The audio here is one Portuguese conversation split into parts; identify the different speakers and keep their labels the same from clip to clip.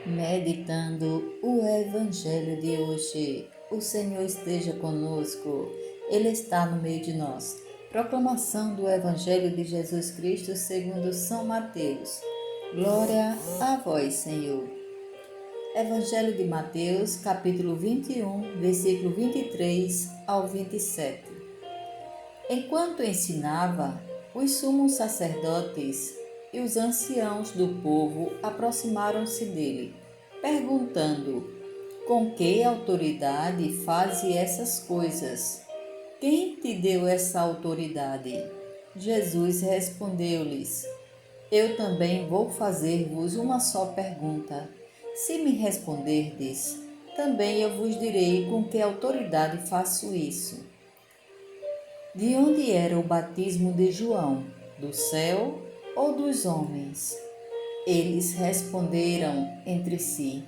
Speaker 1: Meditando o Evangelho de hoje. O Senhor esteja conosco, Ele está no meio de nós. Proclamação do Evangelho de Jesus Cristo segundo São Mateus. Glória a vós, Senhor. Evangelho de Mateus, capítulo 21, versículo 23 ao 27. Enquanto ensinava, os sumos sacerdotes e os anciãos do povo aproximaram-se dele, perguntando: com que autoridade faze essas coisas? Quem te deu essa autoridade? Jesus respondeu-lhes: eu também vou fazer-vos uma só pergunta. Se me responderdes, também eu vos direi com que autoridade faço isso. De onde era o batismo de João? Do céu ou dos homens? Eles responderam entre si: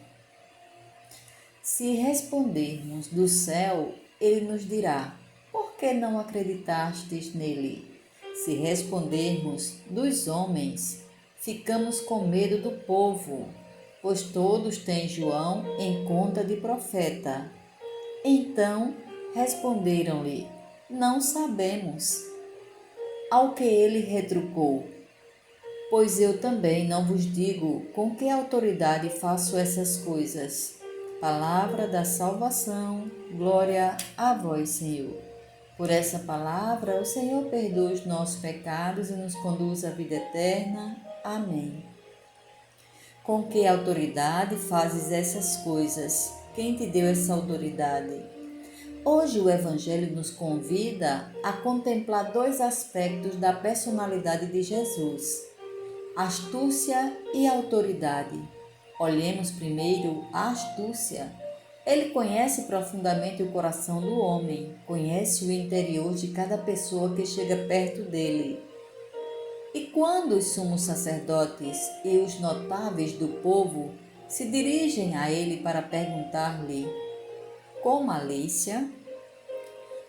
Speaker 1: se respondermos do céu, ele nos dirá: por que não acreditastes nele? Se respondermos dos homens, ficamos com medo do povo, pois todos têm João em conta de profeta. Então responderam-lhe: não sabemos. Ao que ele retrucou: pois eu também não vos digo com que autoridade faço essas coisas. Palavra da salvação, glória a vós, Senhor. Por essa palavra, o Senhor perdoa os nossos pecados e nos conduz à vida eterna. Amém. Com que autoridade fazes essas coisas? Quem te deu essa autoridade? Hoje o Evangelho nos convida a contemplar dois aspectos da personalidade de Jesus: astúcia e autoridade. Olhemos primeiro a astúcia. Ele conhece profundamente o coração do homem, conhece o interior de cada pessoa que chega perto dele. E quando os sumos sacerdotes e os notáveis do povo se dirigem a ele para perguntar-lhe com malícia: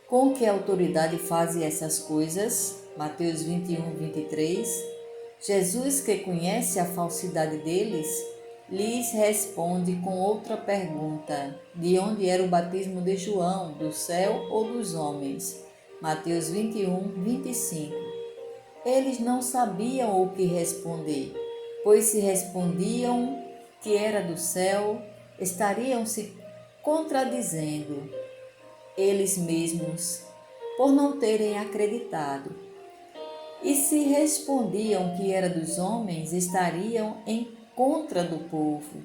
Speaker 1: com que autoridade fazem essas coisas? Mateus 21, 23. Jesus, que conhece a falsidade deles, lhes responde com outra pergunta: de onde era o batismo de João, do céu ou dos homens? Mateus 21, 25. Eles não sabiam o que responder, pois se respondiam que era do céu, estariam se contradizendo eles mesmos, por não terem acreditado. E se respondiam que era dos homens, estariam em contra do povo,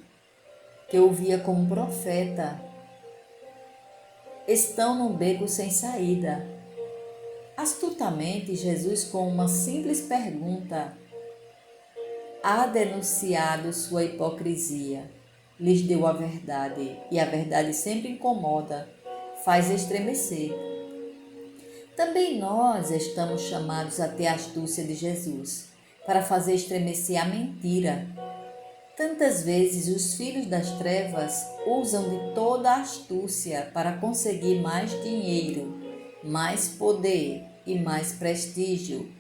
Speaker 1: que o via como profeta. Estão num beco sem saída. Astutamente, Jesus, com uma simples pergunta, ha denunciado sua hipocrisia. Lhes deu a verdade, e a verdade sempre incomoda, faz estremecer. Também nós estamos chamados a ter a astúcia de Jesus, para fazer estremecer a mentira. Tantas vezes os filhos das trevas usam de toda a astúcia para conseguir mais dinheiro, mais poder e mais prestígio,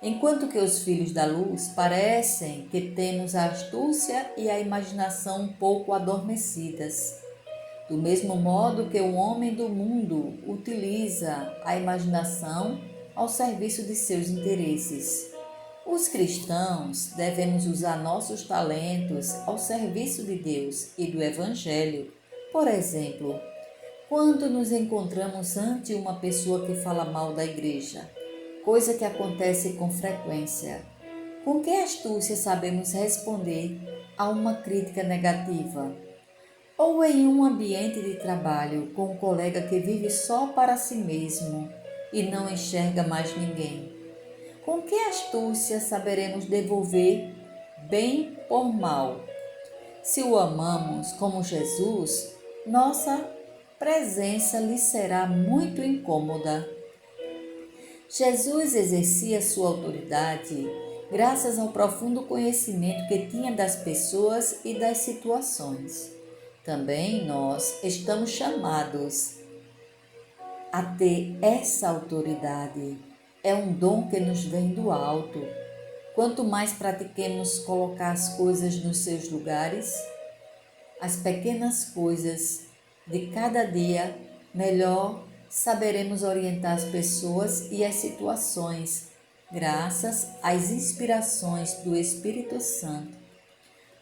Speaker 1: enquanto que os filhos da luz parecem que temos a astúcia e a imaginação um pouco adormecidas. Do mesmo modo que o homem do mundo utiliza a imaginação ao serviço de seus interesses, os cristãos devemos usar nossos talentos ao serviço de Deus e do Evangelho. Por exemplo, quando nos encontramos ante uma pessoa que fala mal da igreja, coisa que acontece com frequência, com que astúcia sabemos responder a uma crítica negativa? Ou em um ambiente de trabalho com um colega que vive só para si mesmo e não enxerga mais ninguém? Com que astúcia saberemos devolver bem por mal? Se o amamos como Jesus, nossa presença lhe será muito incômoda. Jesus exercia sua autoridade graças ao profundo conhecimento que tinha das pessoas e das situações. Também nós estamos chamados a ter essa autoridade. É um dom que nos vem do alto. Quanto mais pratiquemos colocar as coisas nos seus lugares, as pequenas coisas de cada dia, melhor saberemos orientar as pessoas e as situações, graças às inspirações do Espírito Santo.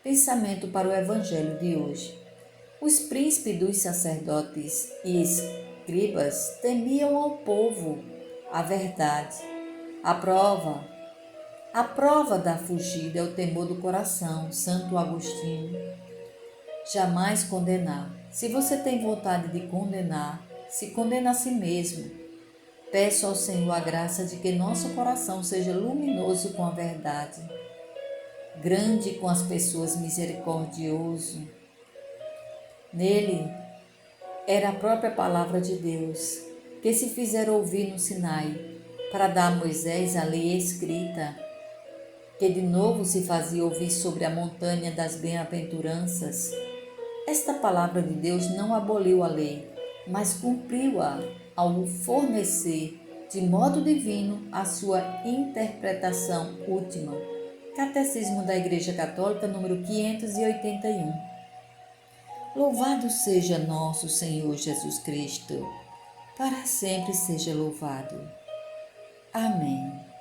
Speaker 1: Pensamento para o Evangelho de hoje. Os príncipes dos sacerdotes e escribas temiam ao povo a verdade. A prova da fugida é o temor do coração. Santo Agostinho. Jamais condenar. Se você tem vontade de condenar, se condena a si mesmo. Peço ao Senhor a graça de que nosso coração seja luminoso com a verdade, grande com as pessoas, misericordioso. Nele era a própria palavra de Deus, que se fizeram ouvir no Sinai, para dar a Moisés a lei escrita, que de novo se fazia ouvir sobre a montanha das bem-aventuranças. Esta palavra de Deus não aboliu a lei, mas cumpriu-a ao fornecer, de modo divino, a sua interpretação última. Catecismo da Igreja Católica, número 581. Louvado seja nosso Senhor Jesus Cristo, para sempre seja louvado. Amém.